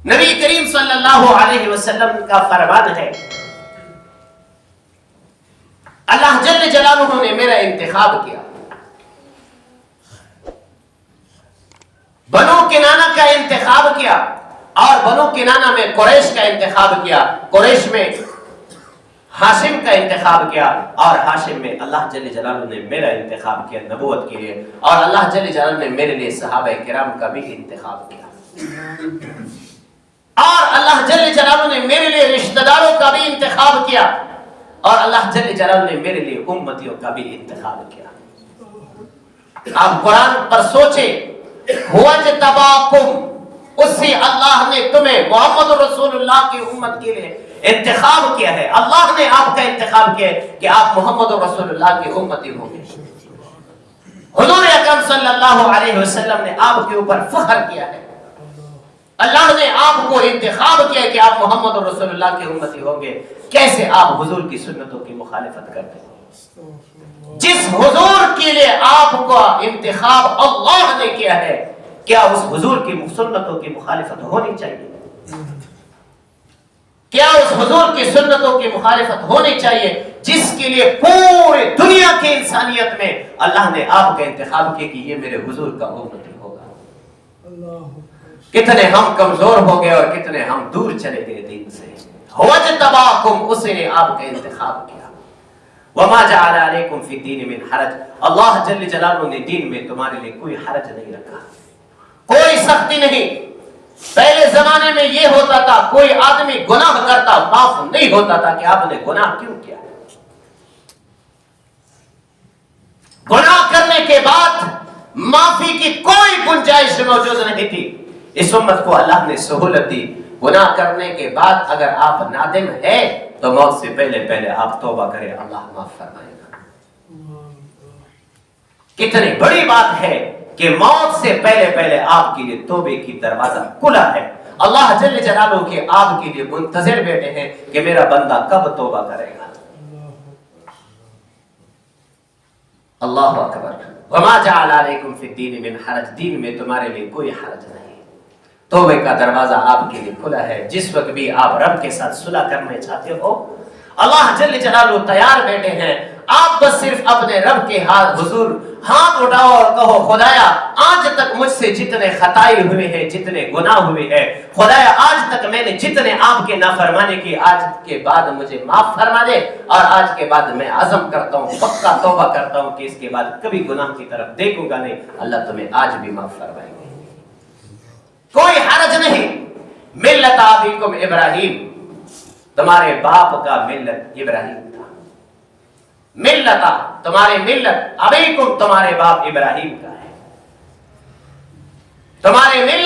نبی کریم صلی اللہ علیہ وسلم کا فرمان ہے، اللہ جل جلالہ نے میرا انتخاب کیا، بنو کنانہ کا انتخاب کیا، اور بنو کنانہ میں قریش کا انتخاب کیا، قریش میں ہاشم کا انتخاب کیا، اور ہاشم میں اللہ جل جلالہ نے میرا انتخاب کیا نبوت کے لیے، اور اللہ جل جلالہ نے میرے لیے صحابہ کرام کا بھی انتخاب کیا، اور اللہ جل جلالہ نے میرے لیے رشتہ داروں کا بھی انتخاب کیا، اور اللہ جل جلالہ نے میرے لیے امتیوں کا بھی انتخاب کیا۔ آپ قرآن پر سوچیں، وَاجْتَبَاكُمْ، اس سے اللہ نے تمہیں محمد رسول اللہ کی امت کے لیے انتخاب کیا ہے، اللہ نے آپ کا انتخاب کیا ہے کہ آپ محمد رسول اللہ کی امتی ہوں گے۔ حضور اکرم صلی اللہ علیہ وسلم نے آپ کے اوپر فخر کیا ہے، اللہ نے آپ کو انتخاب کیا ہے کہ آپ محمد رسول اللہ کی امتی ہوں گے۔ کیسے آپ حضور کی سنتوں کی مخالفت کرتے ہیں؟ جس حضور کے لیے آپ کا انتخاب اللہ نے کیا ہے، کیا اس حضور کی سنتوں کی مخالفت ہونی چاہیے؟ کیا اس حضور کی سنتوں کی مخالفت ہونی چاہیے جس کے لیے پوری دنیا کی انسانیت میں اللہ نے آپ کا انتخاب کیا کہ یہ میرے حضور کا امتی ہوگا؟ کتنے ہم کمزور ہو گئے اور کتنے ہم دور چلے گئے دین سے۔ وَاجْتَبَاكُمْ، اسے نے آپ کا انتخاب کیا۔ وَمَا جَعَلَ عَلَيْكُمْ فِي الدِّينِ مِنْ حَرَجٍ، اللہ جل جلالہ نے دین میں تمہارے لیے کوئی حرج نہیں رکھا، کوئی سختی نہیں۔ پہلے زمانے میں یہ ہوتا تھا، کوئی آدمی گناہ کرتا معاف نہیں ہوتا تھا کہ آپ نے گناہ کیوں کیا۔ گناہ کرنے کے بعد معافی کی کوئی گنجائش موجود نہیں تھی۔ اس امت کو اللہ نے سہولت دی، گناہ کرنے کے بعد اگر آپ نادم ہیں تو موت سے پہلے آپ توبہ کریں، اللہ معاف فرمائے گا۔ کتنی بڑی بات ہے کہ موت سے پہلے آپ کے لیے توبے کی دروازہ کھلا ہے۔ اللہ جل جلالہ کے آپ کے لیے منتظر بیٹھے ہیں کہ میرا بندہ کب توبہ کرے گا۔ اللہ اکبر۔ وما جعل علیکم فی الدین من حرج، دین میں تمہارے لیے کوئی حرج نہیں، توبے کا دروازہ آپ کے لیے کھلا ہے۔ جس وقت بھی آپ رب کے ساتھ صلح کرنا چاہتے ہو، اللہ جل جلالہ تیار بیٹھے ہیں۔ آپ بس صرف اپنے رب کے حضور ہاتھ اٹھاؤ اور کہو، خدایا آج تک مجھ سے جتنے خطائیں ہوئے ہیں، جتنے گناہ ہوئے ہیں، خدایا آج تک میں نے جتنے آپ کے نافرمانی کی، آج کے بعد مجھے معاف فرما دے، اور آج کے بعد میں عزم کرتا ہوں، پکا توبہ کرتا ہوں کہ اس کے بعد کبھی گناہ کی طرف دیکھوں گا نہیں۔ اللہ تمہیں آج بھی معاف فرمائے گا، کوئی حرج نہیں۔ ملت ابیکم ابراہیم، تمہارے باپ کا ملت ابراہیم تھا۔ ملتا، تمہارے ملت، ابیکم تمہارے باپ ابراہیم کا ہے، تمہارے ملت